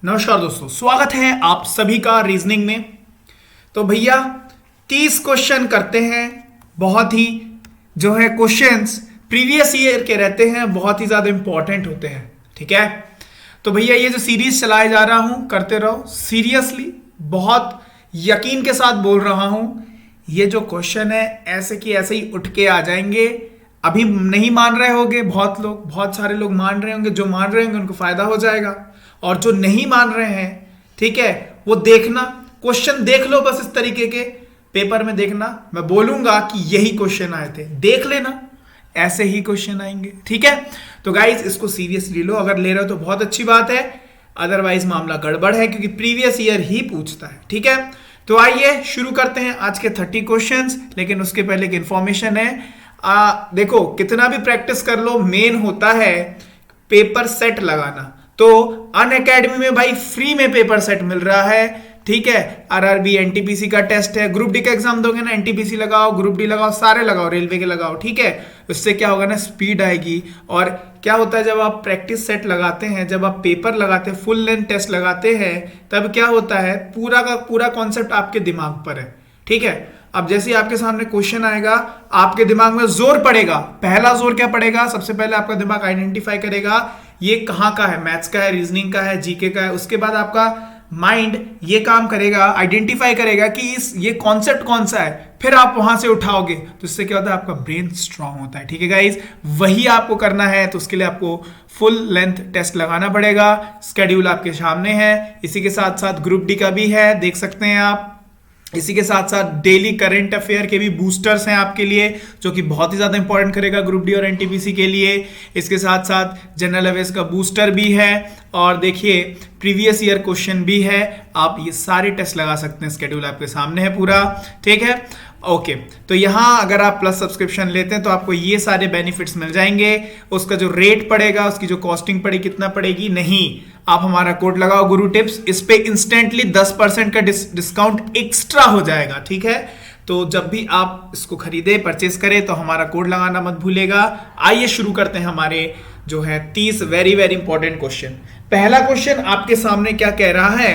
नमस्कार दोस्तों, स्वागत है आप सभी का रीजनिंग में। तो भैया 30 क्वेश्चन करते हैं। बहुत ही जो है क्वेश्चंस प्रीवियस ईयर के रहते हैं, बहुत ही ज्यादा इंपॉर्टेंट होते हैं। ठीक है, तो भैया ये जो सीरीज चलाए जा रहा हूं करते रहो सीरियसली, बहुत यकीन के साथ बोल रहा हूं। ये जो क्वेश्चन है ऐसे कि ऐसे ही उठ के आ जाएंगे। अभी नहीं मान रहे होंगे बहुत सारे लोग मान रहे होंगे। जो मान रहे होंगे उनको फायदा हो जाएगा, और जो नहीं मान रहे हैं, ठीक है, वो देखना, क्वेश्चन देख लो बस। इस तरीके के पेपर में देखना, मैं बोलूंगा कि यही क्वेश्चन आए थे, देख लेना, ऐसे ही क्वेश्चन आएंगे। ठीक है, तो गाइज इसको सीरियसली लो। अगर ले रहे हो तो बहुत अच्छी बात है, अदरवाइज मामला गड़बड़ है, क्योंकि प्रीवियस ईयर ही पूछता है। ठीक है, तो आइए शुरू करते हैं आज के 30 क्वेश्चंस। लेकिन उसके पहले एक इंफॉर्मेशन है, देखो कितना भी प्रैक्टिस कर लो, मेन होता है पेपर सेट लगाना। तो अनअकैडमी में भाई फ्री में पेपर सेट मिल रहा है। ठीक है, आरआरबी एनटीपीसी का टेस्ट है, ग्रुप डी का एग्जाम दोगे ना, एनटीपीसी लगाओ, ग्रुप डी लगाओ, सारे लगाओ, रेलवे के लगाओ। ठीक है, उससे क्या होगा ना, स्पीड आएगी। और क्या होता है, जब आप प्रैक्टिस सेट लगाते हैं, जब आप पेपर लगाते हैं, फुल लेंथ टेस्ट लगाते हैं, तब क्या होता है, पूरा का पूरा कॉन्सेप्ट आपके दिमाग पर है। ठीक है, अब जैसे ही आपके सामने क्वेश्चन आएगा, आपके दिमाग में जोर पड़ेगा। पहला जोर क्या पड़ेगा, सबसे पहले आपका दिमाग आइडेंटिफाई करेगा ये कहाँ का है, मैथ्स का है, रीजनिंग का है, जीके का है। उसके बाद आपका माइंड ये काम करेगा, आइडेंटिफाई करेगा कि ये कॉन्सेप्ट कौन सा है, फिर आप वहां से उठाओगे। तो इससे क्या होता है, आपका ब्रेन स्ट्रांग होता है। ठीक है गाइज, वही आपको करना है। तो उसके लिए आपको फुल लेंथ टेस्ट लगाना पड़ेगा। स्केड्यूल आपके सामने है, इसी के साथ साथ ग्रुप डी का भी है, देख सकते हैं आप। इसी के साथ साथ डेली करंट अफेयर के भी बूस्टर्स हैं आपके लिए, जो कि बहुत ही ज्यादा इंपॉर्टेंट करेगा ग्रुप डी और एनटीपीसी के लिए। इसके साथ साथ जनरल अवेयर्स का बूस्टर भी है, और देखिए प्रीवियस ईयर क्वेश्चन भी है। आप ये सारे टेस्ट लगा सकते हैं, स्केड्यूल आपके सामने है पूरा। ठीक है, ओके, तो यहाँ अगर आप प्लस सब्सक्रिप्शन लेते हैं तो आपको ये सारे बेनिफिट्स मिल जाएंगे। उसका जो रेट पड़ेगा, उसकी जो कॉस्टिंग पड़ेगी, कितना पड़ेगी, नहीं, आप हमारा कोड लगाओ गुरु टिप्स, इस पे इंस्टेंटली 10% का डिस्काउंट एक्स्ट्रा हो जाएगा। ठीक है, तो जब भी आप इसको खरीदे, परचेस करें, तो हमारा कोड लगाना मत भूलेगा। आइए शुरू करते हैं हमारे जो है 30 वेरी वेरी इंपॉर्टेंट क्वेश्चन। पहला क्वेश्चन आपके सामने क्या कह रहा है,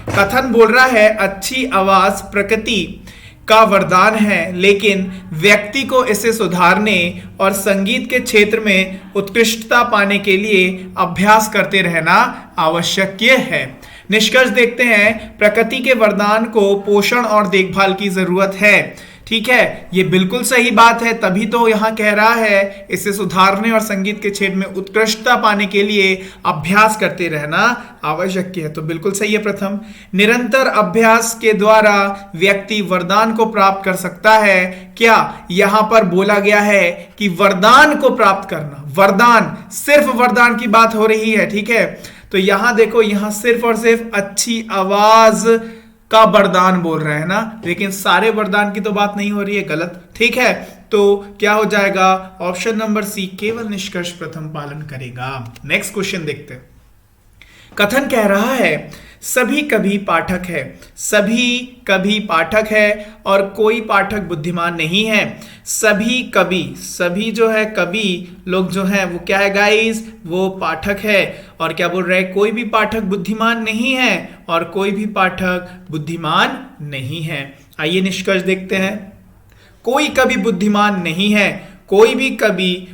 कथन बोल रहा है अच्छी आवाज प्रकृति का वरदान है, लेकिन व्यक्ति को इसे सुधारने और संगीत के क्षेत्र में उत्कृष्टता पाने के लिए अभ्यास करते रहना आवश्यक है। निष्कर्ष देखते हैं, प्रकृति के वरदान को पोषण और देखभाल की जरूरत है। ठीक है, ये बिल्कुल सही बात है, तभी तो यहां कह रहा है इसे सुधारने और संगीत के क्षेत्र में उत्कृष्टता पाने के लिए अभ्यास करते रहना आवश्यक है। तो बिल्कुल सही है प्रथम। निरंतर अभ्यास के द्वारा व्यक्ति वरदान को प्राप्त कर सकता है। क्या यहां पर बोला गया है कि वरदान को प्राप्त करना, वरदान, सिर्फ वरदान की बात हो रही है। ठीक है, तो यहां देखो, यहां सिर्फ और सिर्फ अच्छी आवाज का वरदान बोल रहे हैं ना, लेकिन सारे वरदान की तो बात नहीं हो रही है, गलत। ठीक है, तो क्या हो जाएगा, ऑप्शन नंबर सी, केवल निष्कर्ष प्रथम पालन करेगा। नेक्स्ट क्वेश्चन देखते हैं। कथन कह रहा है सभी कभी पाठक है, सभी कभी पाठक है और कोई पाठक बुद्धिमान नहीं है। सभी कभी, सभी जो है कवि लोग जो है वो क्या है गाइस, वो पाठक है। और क्या बोल रहे हैं, कोई भी पाठक बुद्धिमान नहीं है, और कोई भी पाठक बुद्धिमान नहीं है। आइए निष्कर्ष देखते हैं। कोई कभी बुद्धिमान नहीं है, कोई भी कभी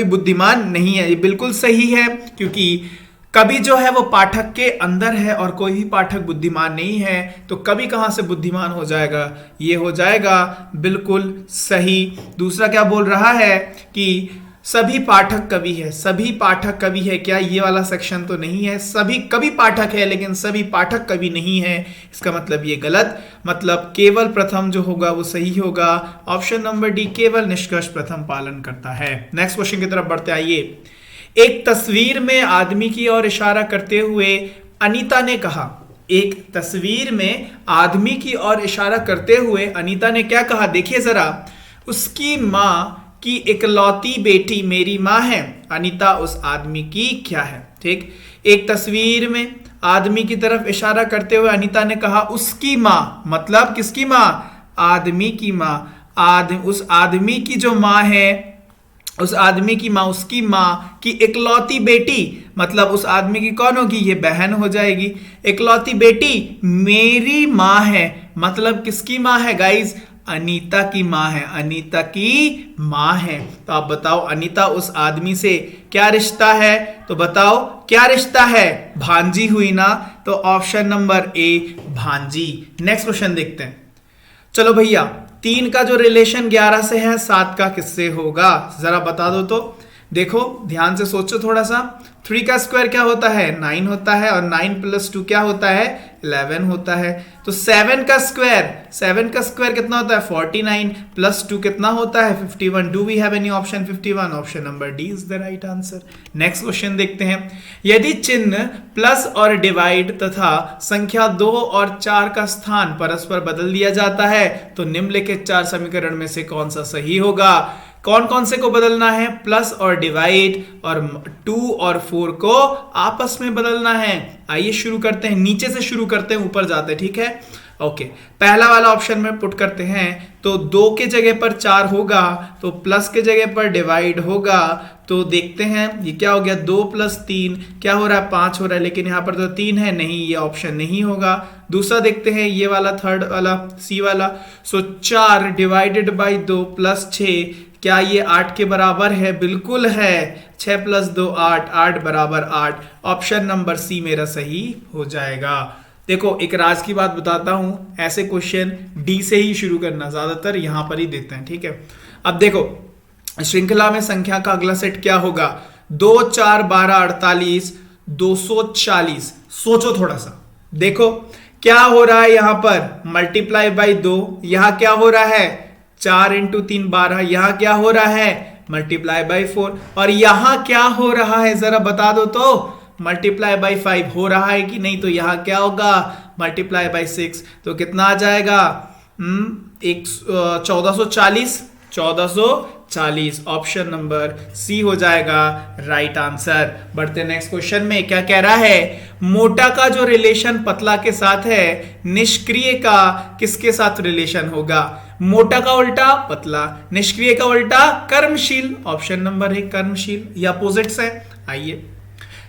बुद्धिमान नहीं है, ये बिल्कुल सही है, क्योंकि कवि जो है वो पाठक के अंदर है और कोई भी पाठक बुद्धिमान नहीं है। तो कवि कहां से बुद्धिमान हो जाएगा, ये हो जाएगा बिल्कुल सही। दूसरा क्या बोल रहा है कि सभी पाठक कवि है, सभी पाठक कवि है, क्या ये वाला सेक्शन तो नहीं है। सभी कवि पाठक है लेकिन सभी पाठक कवि नहीं है, इसका मतलब ये गलत, मतलब केवल प्रथम जो होगा वो सही होगा। ऑप्शन नंबर डी, केवल निष्कर्ष प्रथम पालन करता है। नेक्स्ट क्वेश्चन की तरफ बढ़ते आइए। एक तस्वीर में आदमी की ओर इशारा करते हुए अनीता ने कहा, एक तस्वीर में आदमी की ओर इशारा करते हुए अनीता ने क्या कहा, देखिए जरा, उसकी माँ की इकलौती बेटी मेरी माँ है। अनीता उस आदमी की क्या है। ठीक, एक तस्वीर में आदमी की तरफ इशारा करते हुए अनीता ने कहा उसकी माँ, मतलब किसकी माँ, आदमी की माँ। उस आदमी की जो माँ है उस आदमी की माँ, उसकी माँ की इकलौती बेटी, मतलब उस आदमी की कौन होगी, ये बहन हो जाएगी। इकलौती बेटी मेरी माँ है, मतलब किसकी माँ है गाइस, अनीता की माँ है, अनीता की माँ है। तो आप बताओ अनीता उस आदमी से क्या रिश्ता है, तो बताओ क्या रिश्ता है, भांजी हुई ना। तो ऑप्शन नंबर ए भांजी। नेक्स्ट क्वेश्चन देखते हैं। चलो भैया, 3 का जो रिलेशन 11 से है 7 का किससे होगा, जरा बता दो। तो देखो ध्यान से सोचो थोड़ा सा। 3 का स्क्वायर क्या होता है, 9 होता है, और 9 प्लस 2 क्या होता है, 11 होता है। तो 7 का स्क्वायर कितना होता है, 49 प्लस 2 कितना होता है, 51। Do we have any option 51? Option number D is the right answer. Next question देखते हैं। यदि चिन्ह प्लस और डिवाइड तथा संख्या 2 और 4 का स्थान परस्पर बदल दिया जाता है तो निम्नलिखित 4 समीकरण में से कौन सा सही होगा। कौन कौन से को बदलना है, प्लस और डिवाइड, और 2 और 4 को आपस में बदलना है। आइए शुरू करते हैं, नीचे से शुरू करते हैं, ऊपर जाते हैं, ठीक है। ओके, पहला वाला ऑप्शन में पुट करते हैं। तो 2 के जगह पर 4 होगा, तो प्लस के जगह पर डिवाइड होगा। तो देखते हैं ये क्या हो गया, 2 प्लस 3 क्या हो रहा है, 5 हो रहा है, लेकिन यहाँ पर तो 3 है, नहीं ये ऑप्शन नहीं होगा। दूसरा देखते हैं, ये वाला थर्ड वाला सी वाला। सो 4 डिवाइडेड बाई 2 प्लस 6, क्या ये 8 के बराबर है, बिल्कुल है। 6 प्लस 2 8, 8 बराबर 8। ऑप्शन नंबर सी मेरा सही हो जाएगा। देखो एक राज की बात बताता हूं, ऐसे क्वेश्चन डी से ही शुरू करना, ज्यादातर यहां पर ही देते हैं, ठीक है। अब देखो श्रृंखला में संख्या का अगला सेट क्या होगा, 2 4 12 48 240। सोचो थोड़ा सा, देखो क्या हो रहा है यहां पर, मल्टीप्लाई बाई 2, यहां क्या हो रहा है 4 इंटू 3 12, यहां क्या हो रहा है मल्टीप्लाई बाई 4, और यहां क्या हो रहा है जरा बता दो तो, मल्टीप्लाई बाई 5 हो रहा है कि नहीं। तो यहां क्या होगा, मल्टीप्लाई बाई 6, तो कितना आ जाएगा, 1440। 1440 ऑप्शन नंबर सी हो जाएगा राइट आंसर। बढ़ते नेक्स्ट क्वेश्चन में, क्या कह रहा है, मोटा का जो रिलेशन पतला के साथ है, निष्क्रिय का किसके साथ रिलेशन होगा। मोटा का उल्टा पतला, निष्क्रिय का उल्टा कर्मशील। ऑप्शन नंबर 1 कर्मशील, ये अपोजिट्स है। आइए,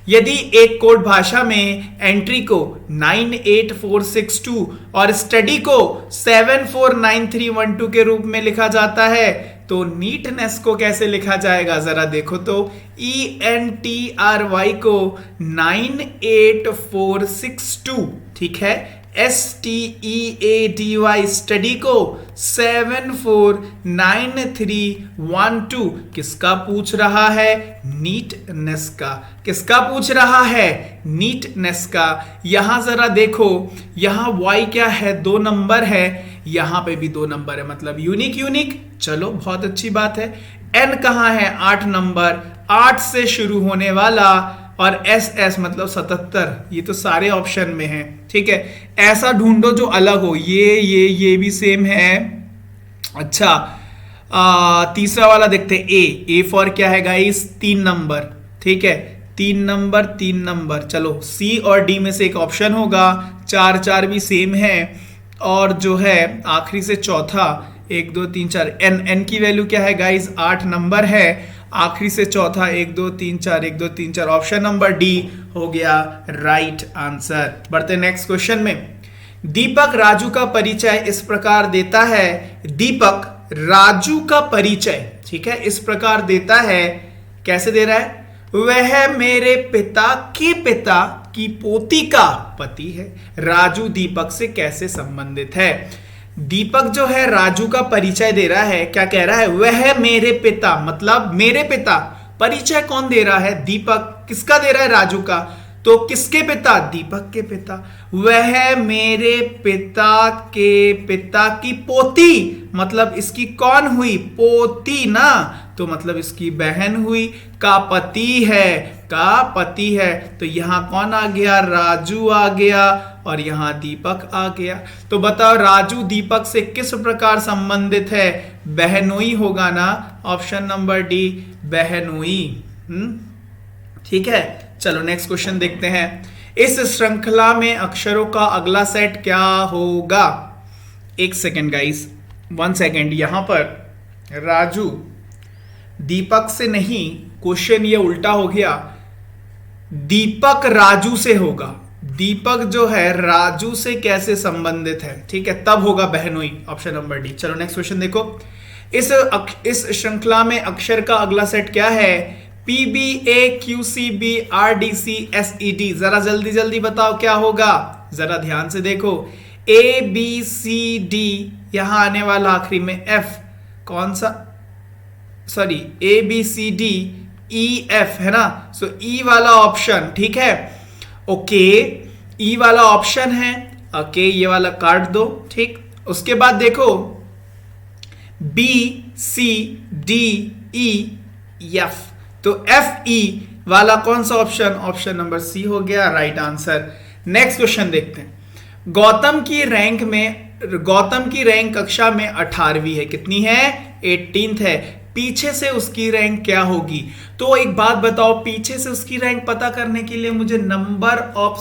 यदि एक कोड भाषा में एंट्री को 98462 और स्टडी को 749312 के रूप में लिखा जाता है तो नीटनेस को कैसे लिखा जाएगा, जरा देखो तो। ENTRY को 98462, ठीक है। STEADY स्टडी को 749312, किसका पूछ रहा है, नीटनेस का। किसका पूछ रहा है, नीटनेस का। यहां जरा देखो, यहां y क्या है, 2 नंबर है, यहां पे भी 2 नंबर है, मतलब यूनिक यूनिक। चलो बहुत अच्छी बात है। n कहां है, 8 नंबर, 8 से शुरू होने वाला, और SS मतलब 77, ये तो सारे ऑप्शन में है, ठीक है। ऐसा ढूंढो जो अलग हो, ये भी सेम है। अच्छा, तीसरा वाला देखते हैं, ए फॉर क्या है गाइस, 3 नंबर, ठीक है, 3 नंबर 3 नंबर। चलो सी और डी में से एक ऑप्शन होगा। 4 4 भी सेम है, और जो है आखिरी से चौथा 1 2 3 4, एन की वैल्यू क्या है गाइस, 8 नंबर है, आखिरी से चौथा 1 2 3 4 1 2 3 4। ऑप्शन नंबर डी हो गया राइट आंसर। बढ़ते नेक्स्ट क्वेश्चन में। दीपक राजू का परिचय इस प्रकार देता है, दीपक राजू का परिचय, ठीक है, इस प्रकार देता है, कैसे दे रहा है, वह मेरे पिता की पोती का पति है। राजू दीपक से कैसे संबंधित है। दीपक जो है राजू का परिचय दे रहा है, क्या कह रहा है, वह मेरे पिता, मतलब मेरे पिता। परिचय कौन दे रहा है, दीपक। किसका दे रहा है, राजू का। तो किसके पिता, दीपक के पिता। वह मेरे पिता की पोती, मतलब इसकी कौन हुई, पोती ना, तो मतलब इसकी बहन हुई, का पति है। तो यहां कौन आ गया, राजू आ गया, और यहां दीपक आ गया। तो बताओ राजू दीपक से किस प्रकार संबंधित है, बहनोई होगा ना। ऑप्शन नंबर डी बहनोई, ठीक है। चलो नेक्स्ट क्वेश्चन देखते हैं। इस श्रृंखला में अक्षरों का अगला सेट क्या होगा। 1 सेकेंड गाइस, 1 सेकेंड। यहां पर दीपक से नहीं, क्वेश्चन ये उल्टा हो गया, दीपक राजू से होगा। दीपक जो है राजू से कैसे संबंधित है, ठीक है, तब होगा बहनोई, ऑप्शन नंबर डी। चलो नेक्स्ट क्वेश्चन देखो, इस श्रृंखला में अक्षर का अगला सेट क्या है? PBA QCB RDC SED। जरा जल्दी जल्दी बताओ क्या होगा, जरा ध्यान से देखो। ABCD, यहां आने वाला आखिरी में F, कौन सा, सॉरी ABCDEF है ना, सो E वाला ऑप्शन, ठीक है, ओके, E वाला ऑप्शन है, ओके, ये वाला काट दो, ठीक। उसके बाद देखो BCDEF, तो FE वाला कौन सा ऑप्शन? ऑप्शन नंबर सी हो गया राइट आंसर। नेक्स्ट क्वेश्चन देखते हैं। गौतम की रैंक कक्षा में 18वीं है, कितनी है? 18th है। पीछे से उसकी रैंक क्या होगी? तो एक बात बताओ, पीछे से उसकी रैंक पता करने के लिए मुझे नंबर ऑफ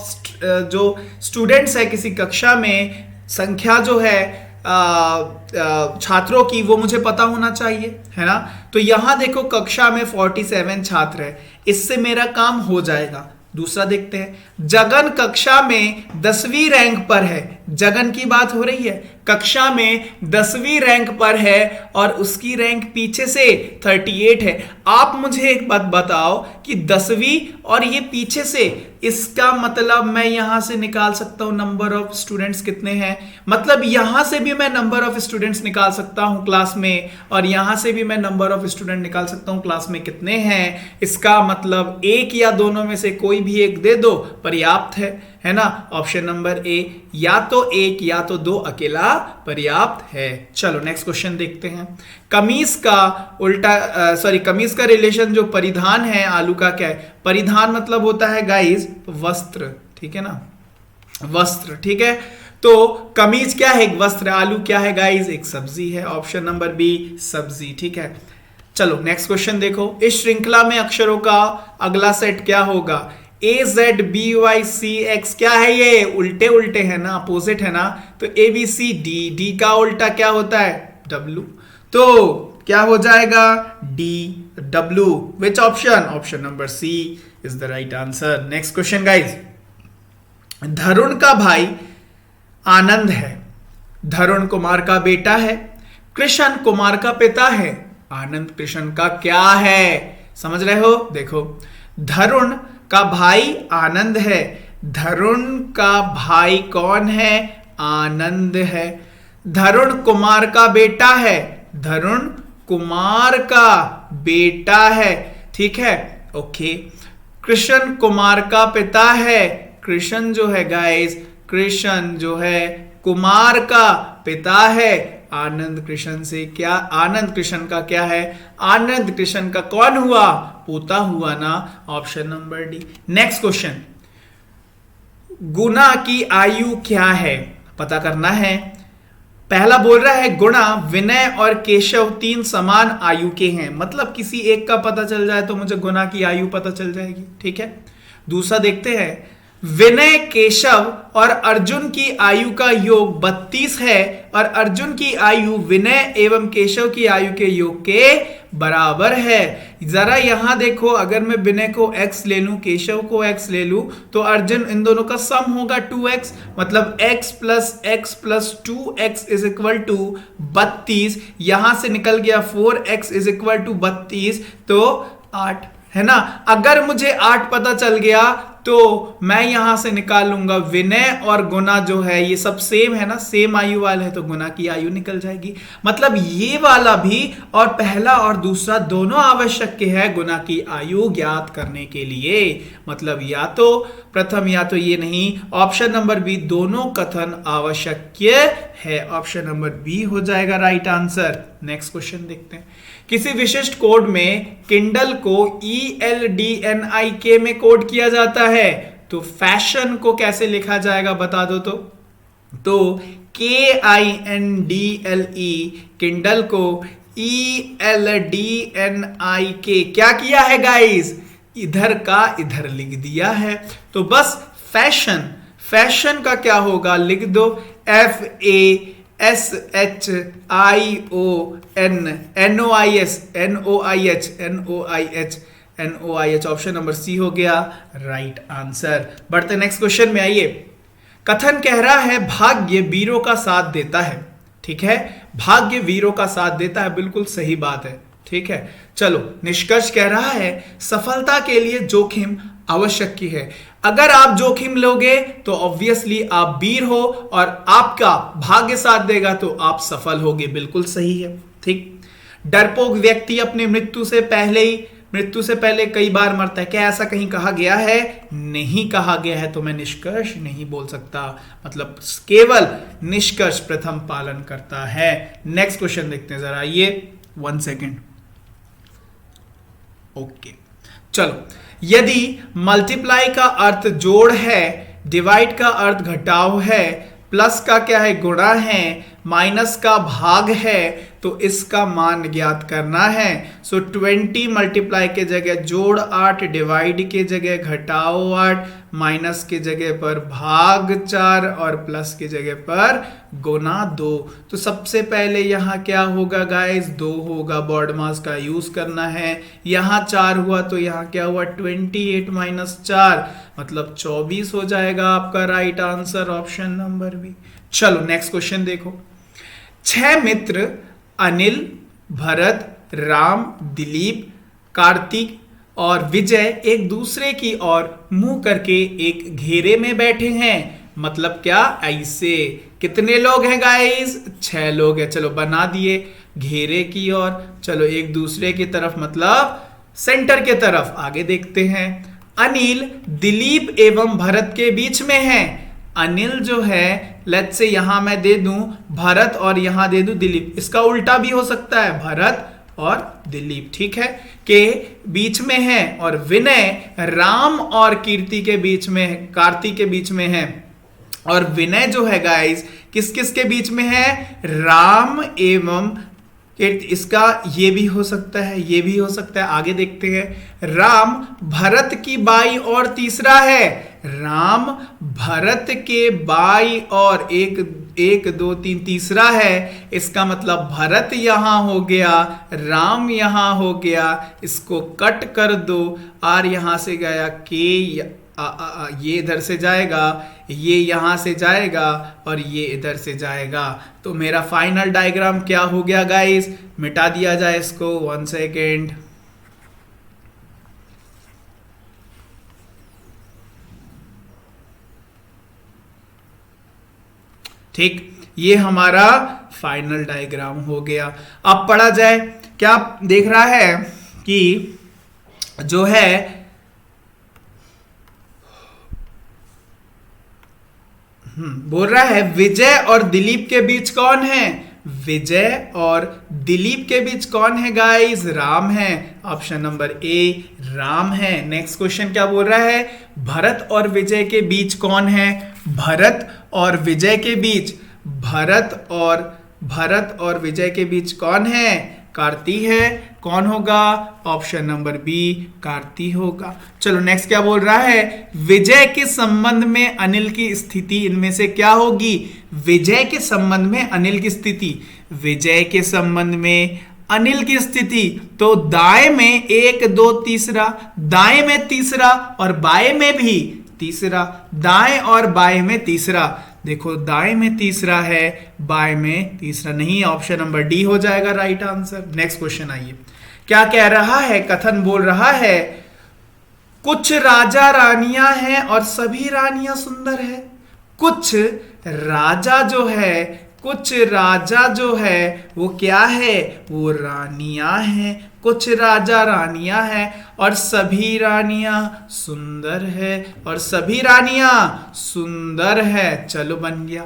जो स्टूडेंट्स है किसी कक्षा में, संख्या जो है छात्रों की, वो मुझे पता होना चाहिए, है ना। तो यहां देखो कक्षा में 47 छात्र है, इससे मेरा काम हो जाएगा। दूसरा देखते हैं, जगन कक्षा में 10वीं रैंक पर है, जगन की बात हो रही है, कक्षा में 10वीं रैंक पर है और उसकी रैंक पीछे से 38 है। आप मुझे एक बात बताओ कि 10वीं और ये पीछे से, इसका मतलब मैं यहां से निकाल सकता हूं नंबर ऑफ स्टूडेंट्स कितने हैं, मतलब यहां से भी मैं नंबर ऑफ स्टूडेंट्स निकाल सकता हूं क्लास में, और यहां से भी मैं नंबर ऑफ स्टूडेंट निकाल सकता हूं क्लास में कितने हैं। इसका मतलब एक या दोनों में से कोई भी एक दे दो, पर्याप्त है ना। ऑप्शन नंबर ए, या तो एक या तो दो अकेला पर्याप्त है। चलो नेक्स्ट क्वेश्चन देखते हैं। कमीज का रिलेशन जो परिधान है आलू का क्या है? परिधान मतलब होता है गाइस वस्त्र, ठीक है ना, वस्त्र, ठीक है। तो कमीज क्या है? एक वस्त्र। आलू क्या है गाइस? एक सब्जी है। ऑप्शन नंबर बी सब्जी, ठीक है। चलो नेक्स्ट क्वेश्चन देखो, इस श्रृंखला में अक्षरों का अगला सेट क्या होगा? AZBYCX, क्या है ये? उल्टे उल्टे है ना, अपोजिट है ना, तो ABCD, D का उल्टा क्या होता है? W, तो क्या हो जाएगा? DW। Which option? Option number C is the right answer. Next question guys, Dharun का भाई आनंद है, धरुण कुमार का बेटा है, कृष्ण कुमार का पिता है, आनंद कृष्ण का क्या है? समझ रहे हो? देखो, धरुण का भाई आनंद है, धरुण का भाई कौन है? आनंद है। धरुण कुमार का बेटा है, धरुण कुमार का बेटा है, ठीक है, ओके। कृष्ण कुमार का पिता है, कृष्ण जो है गाइस, कृष्ण जो है कुमार का पिता है। आनंद कृष्ण से क्या, आनंद कृष्ण का क्या है? आनंद कृष्ण का कौन हुआ? पोता हुआ ना। Option number D. Next question, गुणा की आयु क्या है? पता करना है। पहला बोल रहा है गुणा, विनय और केशव 3 समान आयु के हैं, मतलब किसी एक का पता चल जाए तो मुझे गुणा की आयु पता चल जाएगी, ठीक है। दूसरा देखते हैं, विनय, केशव और अर्जुन की आयु का योग 32 है और अर्जुन की आयु विनय एवं केशव की आयु के योग के बराबर है। जरा यहां देखो, अगर मैं विनय को x ले लूं, केशव को x ले लूं, तो अर्जुन, इन दोनों का सम होगा 2x, मतलब x plus 2x is equal to 32। यहां से निकल गया 4x इज इक्वल टू 32, तो 8 है ना। अगर मुझे 8 पता चल गया तो मैं यहां से निकाल लूंगा विनय और गुना जो है ये सब सेम है ना, सेम आयु वाले है, तो गुना की आयु निकल जाएगी। मतलब ये वाला भी और पहला और दूसरा दोनों आवश्यक है गुना की आयु ज्ञात करने के लिए। मतलब या तो प्रथम या तो ये नहीं, ऑप्शन नंबर बी दोनों कथन आवश्यक है। ऑप्शन नंबर बी हो जाएगा राइट आंसर। नेक्स्ट क्वेश्चन देखते हैं। किसी विशिष्ट कोड में किंडल को ELDNIK में कोड किया जाता है, तो फैशन को कैसे लिखा जाएगा बता दो। तो KINDLE, किंडल को ELDNIK क्या किया है गाइस? इधर का इधर लिख दिया है। तो बस फैशन, फैशन का क्या होगा? लिख दो FASHION, SHION option number C हो गया राइट आंसर। बढ़ते नेक्स्ट क्वेश्चन में आइए। कथन कह रहा है भाग्य वीरों का साथ देता है। ठीक है, भाग्य वीरों का साथ देता है, बिल्कुल सही बात है। ठीक है, चलो निष्कर्ष कह रहा है सफलता के लिए जोखिम आवश्यक की है। अगर आप जोखिम लोगे तो ऑब्वियसली आप वीर हो और आपका भाग्य साथ देगा तो आप सफल होगे, बिल्कुल सही है। ठीक, डरपोक व्यक्ति अपनी मृत्यु से पहले कई बार मरता है, क्या ऐसा कहीं कहा गया है? नहीं कहा गया है, तो मैं निष्कर्ष नहीं बोल सकता, मतलब केवल निष्कर्ष प्रथम पालन करता है। नेक्स्ट क्वेश्चन देखते हैं जरा, ये 1 सेकेंड। ओके, चलो, यदि मल्टीप्लाई का अर्थ जोड़ है, डिवाइड का अर्थ घटाव है, प्लस का क्या है? गुणा है, माइनस का भाग है, तो इसका मान ज्ञात करना है। सो 20 मल्टीप्लाई के जगह जोड़ 8, डिवाइड के जगह घटाओ 8, माइनस के जगह पर भाग 4 और प्लस के जगह पर गुना 2। तो सबसे पहले यहाँ क्या होगा गाइस? 2 होगा, बॉड मास का यूज करना है। यहाँ 4 हुआ तो यहाँ क्या हुआ? 28 माइनस 4 मतलब 24 हो जाएगा आपका right answer, option number B. चलो नेक्स्ट क्वेश्चन देखो। 6 मित्र अनिल, भरत, राम, दिलीप, कार्तिक और विजय एक दूसरे की ओर मुंह करके एक घेरे में बैठे हैं। मतलब क्या? ऐसे कितने लोग हैं गाइस? 6 लोग हैं। चलो बना दिए घेरे की ओर, चलो एक दूसरे की तरफ मतलब सेंटर के तरफ। आगे देखते हैं। अनिल दिलीप एवं भरत के बीच में है। अनिल जो है, लेट्स से यहां मैं दे दूं भरत और यहां दे दूं दिलीप, इसका उल्टा भी हो सकता है, भरत और दिलीप, ठीक है, के बीच में है। और विनय राम और कीर्ति के बीच में, कार्तिक के बीच में है। और विनय जो है गाइस किस किस के बीच में है? राम एवं कीर्ति। इसका ये भी हो सकता है, ये भी हो सकता है। आगे देखते हैं। राम भरत की बाई और तीसरा है। राम भरत के बाई और 1 2 3 तीसरा है। इसका मतलब भरत यहां हो गया, राम यहां हो गया, इसको कट कर दो। आर यहां से गया, के ये इधर से जाएगा, ये यहां से जाएगा और ये इधर से जाएगा। तो मेरा फाइनल डायग्राम क्या हो गया गाइस? मिटा दिया जाए इसको, 1 सेकेंड। ठीक, ये हमारा फाइनल डायग्राम हो गया। अब पढ़ा जाए। क्या देख रहा है कि जो है बोल रहा है विजय और दिलीप के बीच कौन है? विजय और दिलीप के बीच कौन है गाइस? राम है। ऑप्शन नंबर ए राम है। नेक्स्ट क्वेश्चन क्या बोल रहा है? भरत और विजय के बीच कौन है? भरत और विजय के बीच, भरत और विजय के बीच कौन है? कार्ति है। कौन होगा? ऑप्शन नंबर बी कार्ति होगा। चलो नेक्स्ट क्या बोल रहा है? विजय के संबंध में अनिल की स्थिति इनमें से क्या होगी? विजय के संबंध में अनिल की स्थिति, विजय के संबंध में अनिल की स्थिति, तो दाएं में 1 2 तीसरा, दाएं में तीसरा और बाएं में भी तीसरा, दाएं और बाएं में तीसरा। देखो दाएं में तीसरा है, बाएं में तीसरा नहीं, ऑप्शन नंबर डी हो जाएगा राइट आंसर। नेक्स्ट क्वेश्चन आइए। क्या कह रहा है? कथन बोल रहा है कुछ राजा रानियां हैं और सभी रानियां सुंदर है। कुछ राजा जो है वो क्या है? वो रानियां हैं। कुछ राजा रानियां हैं और सभी रानियां सुंदर है, और सभी रानियां सुंदर है। चलो बन गया।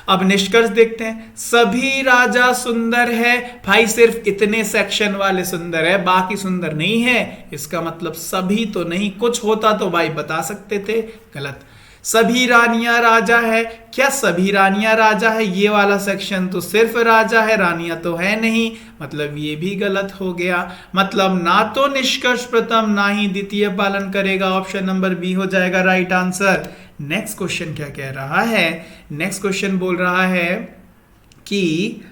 अब निष्कर्ष देखते हैं। सभी राजा सुंदर है, भाई सिर्फ इतने सेक्शन वाले सुंदर है, बाकी सुंदर नहीं है। इसका मतलब सभी तो नहीं, कुछ होता तो भाई बता सकते थे। गलत। सभी रानियां राजा है, क्या सभी रानियां राजा है? ये वाला सेक्शन तो सिर्फ राजा है, रानियां तो है नहीं, मतलब ये भी गलत हो गया। मतलब ना तो निष्कर्ष प्रथम ना ही द्वितीय पालन करेगा, ऑप्शन नंबर बी हो जाएगा राइट आंसर। नेक्स्ट क्वेश्चन क्या कह रहा है? नेक्स्ट क्वेश्चन बोल रहा है कि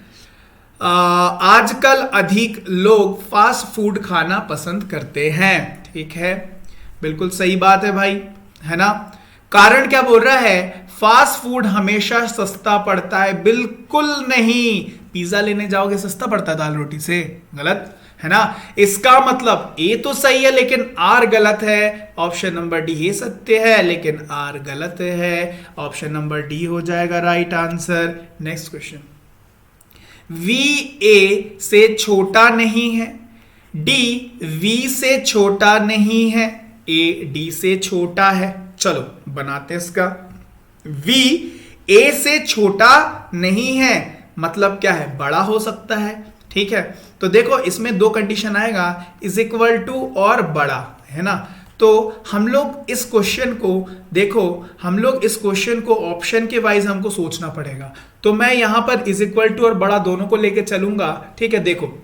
आजकल अधिक लोग फास्ट फूड खाना पसंद करते हैं। ठीक है, बिल्कुल सही बात है भाई, है ना। कारण क्या बोल रहा है? फास्ट फूड हमेशा सस्ता पड़ता है। बिल्कुल नहीं, पिज्जा लेने जाओगे सस्ता पड़ता है दाल रोटी से? गलत है ना। इसका मतलब ए तो सही है लेकिन आर गलत है। ऑप्शन नंबर डी ये सत्य है लेकिन आर गलत है। ऑप्शन नंबर डी हो जाएगा right answer. Next question, V A से छोटा नहीं है, डी वी से छोटा नहीं है, ए डी से छोटा है। चलो बनाते हैं इसका। वी ए से छोटा नहीं है मतलब क्या है? बड़ा हो सकता है। ठीक है, तो देखो इसमें दो कंडीशन आएगा, इज इक्वल टू और बड़ा, है ना। तो हम लोग इस क्वेश्चन को देखो, हम लोग इस क्वेश्चन को ऑप्शन के वाइज हमको सोचना पड़ेगा। तो मैं यहां पर इज इक्वल टू और बड़ा दोनों को लेके चलूंगा। ठीक है, देखो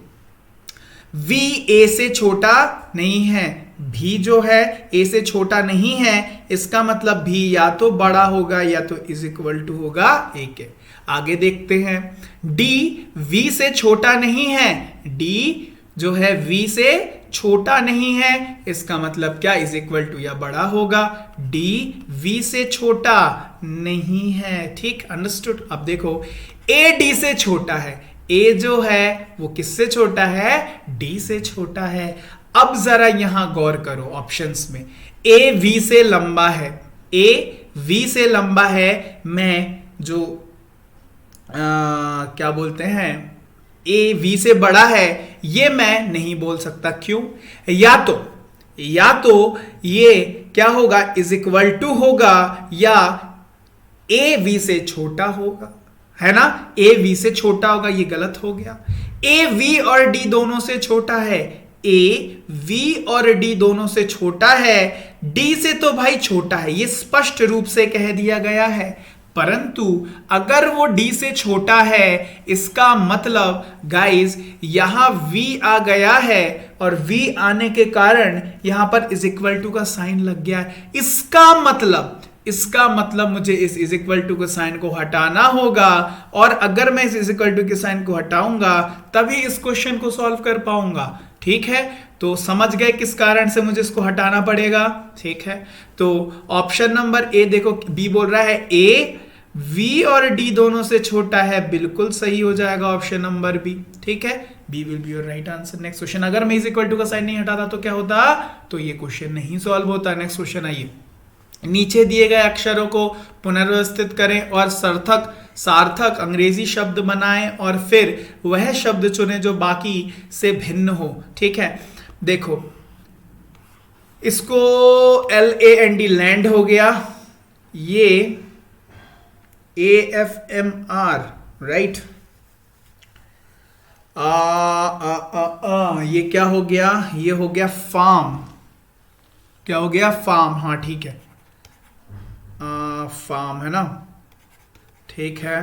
v a से छोटा नहीं है, भी जो है a से छोटा नहीं है, इसका मतलब भी या तो बड़ा होगा या तो इज इक्वल टू होगा a के। आगे देखते हैं, d v से छोटा नहीं है, d जो है v से छोटा नहीं है, इसका मतलब क्या? इज इक्वल टू या बड़ा होगा। d v से छोटा नहीं है। ठीक, अंडरस्टूड। अब देखो a d से छोटा है, a जो है वो किससे छोटा है? d से छोटा है। अब जरा यहां गौर करो ऑप्शंस में, a v से लंबा है, a v से लंबा है। मैं जो क्या बोलते हैं, a v से बड़ा है, ये मैं नहीं बोल सकता। क्यों? या तो ये क्या होगा? इज इक्वल टू होगा या a v से छोटा होगा, है ना। a v से छोटा होगा, ये गलत हो गया। a v और d दोनों से छोटा है, a v और d दोनों से छोटा है, d से तो भाई छोटा है, ये स्पष्ट रूप से कह दिया गया है। परंतु अगर वो d से छोटा है, इसका मतलब गाइस यहां v आ गया है और v आने के कारण यहां पर इज इक्वल टू का साइन लग गया है। इसका मतलब मुझे इस इज इक्वल टू के साइन को हटाना होगा, और अगर मैं इस इज इक्वल टू के साइन को हटाऊंगा तभी इस क्वेश्चन को सॉल्व कर पाऊंगा। ठीक है, तो समझ गए किस कारण से मुझे इसको हटाना पड़ेगा। ठीक है, तो ऑप्शन नंबर ए देखो, बी बोल रहा है ए v और d दोनों से छोटा है, बिल्कुल सही हो जाएगा ऑप्शन नंबर बी। ठीक है, B will be your right answer. Next question, अगर मैं इज इक्वल टू का साइन नहीं हटाता तो क्या होता? तो ये क्वेश्चन नहीं सॉल्व होता। नेक्स्ट क्वेश्चन आइए, नीचे दिए गए अक्षरों को पुनर्व्यवस्थित करें और सार्थक अंग्रेजी शब्द बनाएं और फिर वह शब्द चुनें जो बाकी से भिन्न हो। ठीक है, देखो इसको LAND लैंड हो गया, ये AFMR राइट, ये क्या हो गया? ये हो गया फार्म। क्या हो गया? फार्म। हाँ ठीक है, फार्म है ना। ठीक है,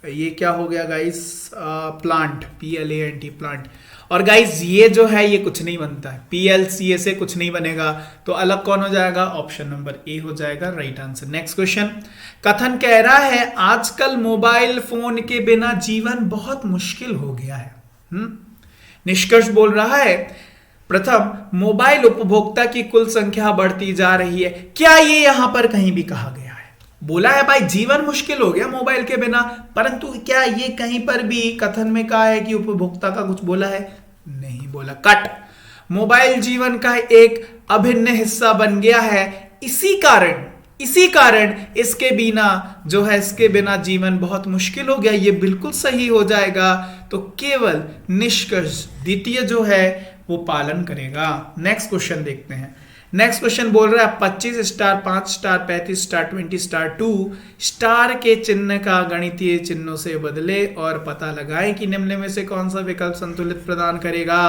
ये क्या हो गया गाइस? Plant, PLANT plant. और गाइस ये जो है ये कुछ नहीं बनता है, PLCA से कुछ नहीं बनेगा, तो अलग कौन हो जाएगा? ऑप्शन नंबर ए हो जाएगा राइट आंसर। नेक्स्ट क्वेश्चन, कथन कह रहा है आजकल मोबाइल फोन के बिना जीवन बहुत मुश्किल हो गया है। निष्कर्ष बोल रहा है, प्रथम, मोबाइल उपभोक्ता की कुल संख्या बढ़ती जा रही है। क्या ये यहां पर कहीं भी कहा गया है? बोला है भाई जीवन मुश्किल हो गया मोबाइल के बिना, परंतु क्या ये कहीं पर भी कथन में कहा है कि उपभोक्ता का कुछ बोला है? नहीं बोला। कट। मोबाइल जीवन का एक अभिन्न हिस्सा बन गया है, इसी कारण इसके बिना जो है, इसके बिना जीवन बहुत मुश्किल हो गया। ये बिल्कुल सही हो जाएगा। तो केवल निष्कर्ष द्वितीय जो है वो पालन करेगा। नेक्स्ट क्वेश्चन देखते हैं। नेक्स्ट क्वेश्चन बोल रहा है 25 star 5 star 35 star 20 star 2 star के चिन्ह का गणितीय चिन्हों से बदले और पता लगाएं कि निम्न में से कौन सा विकल्प संतुलित प्रदान करेगा।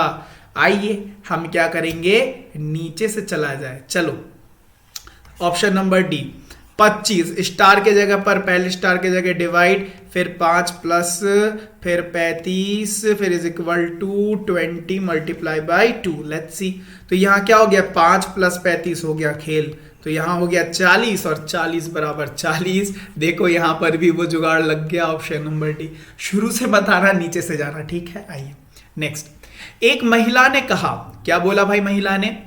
आइए हम क्या करेंगे, नीचे से चला जाए। चलो ऑप्शन नंबर डी, 25 स्टार के जगह पर पहले स्टार के जगह डिवाइड, फिर 5 प्लस, फिर 35, फिर is equal to 20 multiply by 2। Let's see, तो यहां क्या हो गया? 5 प्लस 35 हो गया खेल, तो यहां हो गया 40 और 40 बराबर 40। देखो यहां पर भी वो जुगाड़ लग गया, ऑप्शन नंबर डी। शुरू से बताना, नीचे से जाना, ठीक है। आइए नेक्स्ट। एक महिला ने कहा, क्या बोला भाई महिला ने?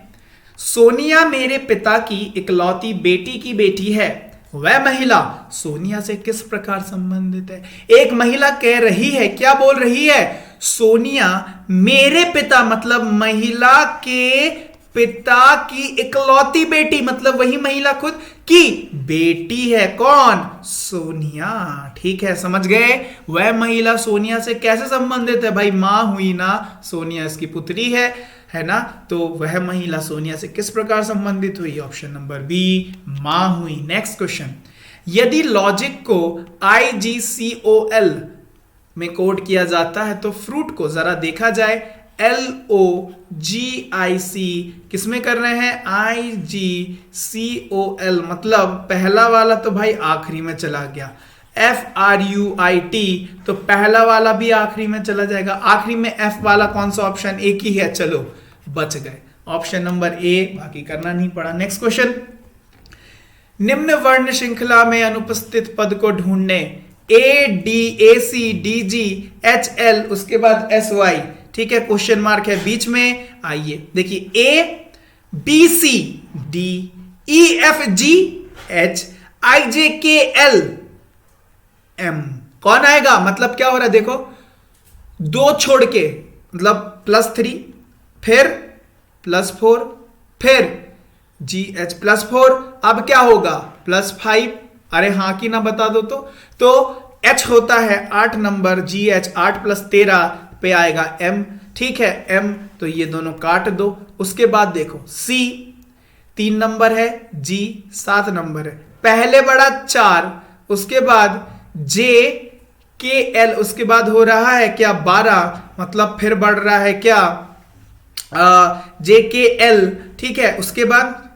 सोनिया मेरे पिता की इकलौती बेटी की बेटी है। वह महिला सोनिया से किस प्रकार संबंधित है? एक महिला कह रही है, क्या बोल रही है? सोनिया मेरे पिता, मतलब महिला के पिता की इकलौती बेटी, मतलब वही महिला खुद की बेटी है। कौन? सोनिया। ठीक है, समझ गए। वह महिला सोनिया से कैसे संबंधित है? भाई मां हुई ना, सोनिया इसकी पुत्री है ना, तो वह महिला सोनिया से किस प्रकार संबंधित हुई? ऑप्शन नंबर बी, मां हुई। Next question. यदि लॉजिक को IGCOL में कोड किया जाता है तो फ्रूट को जरा देखा जाए LOGIC किसमें कर रहे हैं? IGCOL, मतलब पहला वाला तो भाई आखिरी में चला गया। FRUIT तो पहला वाला भी आखिरी में चला जाएगा। आखिरी में F वाला कौन सा ऑप्शन? एक ही है, चलो बच गए। ऑप्शन नंबर ए, बाकी करना नहीं पड़ा। Next question. निम्न वर्ण श्रृंखला में अनुपस्थित पद को ढूंढने। ADACDGHL, उसके बाद SY, ठीक है, क्वेश्चन मार्क है बीच में। आइए देखिए, ABCDEFGHIJKLM कौन आएगा? मतलब क्या हो रहा है देखो, दो छोड़ के, मतलब +3, फिर +4, फिर GH +4, अब क्या होगा? +5। अरे हाँ की ना बता दो तो H होता है 8 नंबर, GH 8 + 13 पे आएगा M, ठीक है, M, तो ये दोनों काट दो। उसके बाद देखो C 3 नंबर है, G 7 नंबर है, पहले बढ़ा 4, उसके बाद JKL, उसके बाद हो रहा है क्या? 12, मतलब फिर बढ़ रहा है क्या? JKL, ठीक है, उसके बाद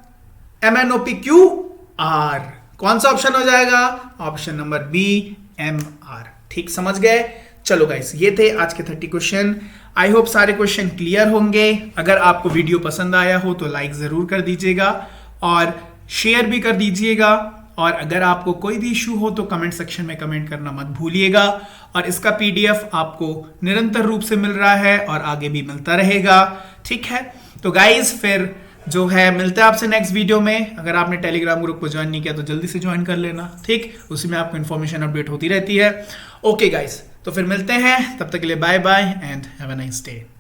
MNOPQR, कौन सा ऑप्शन हो जाएगा? Option number B, MR। ठीक, समझ गए। चलो गाइस, ये थे आज के 30 क्वेश्चन। आई होप सारे क्वेश्चन क्लियर होंगे। अगर आपको वीडियो पसंद आया हो तो लाइक जरूर कर दीजिएगा और शेयर भी कर दीजिएगा। और अगर आपको कोई भी इशू हो तो कमेंट सेक्शन में कमेंट करना मत भूलिएगा। और इसका PDF आपको निरंतर रूप से मिल रहा है और आगे भी मिलता रहेगा, ठीक है। तो गाइस फिर जो है मिलते हैं आपसे नेक्स्ट वीडियो में। अगर आपने टेलीग्राम ग्रुप को ज्वाइन नहीं किया तो जल्दी से ज्वाइन कर लेना, ठीक, उसी में आपको इन्फॉर्मेशन अपडेट होती रहती है। ओके गाइस, तो फिर मिलते हैं, तब तक के लिए bye bye and have a nice day.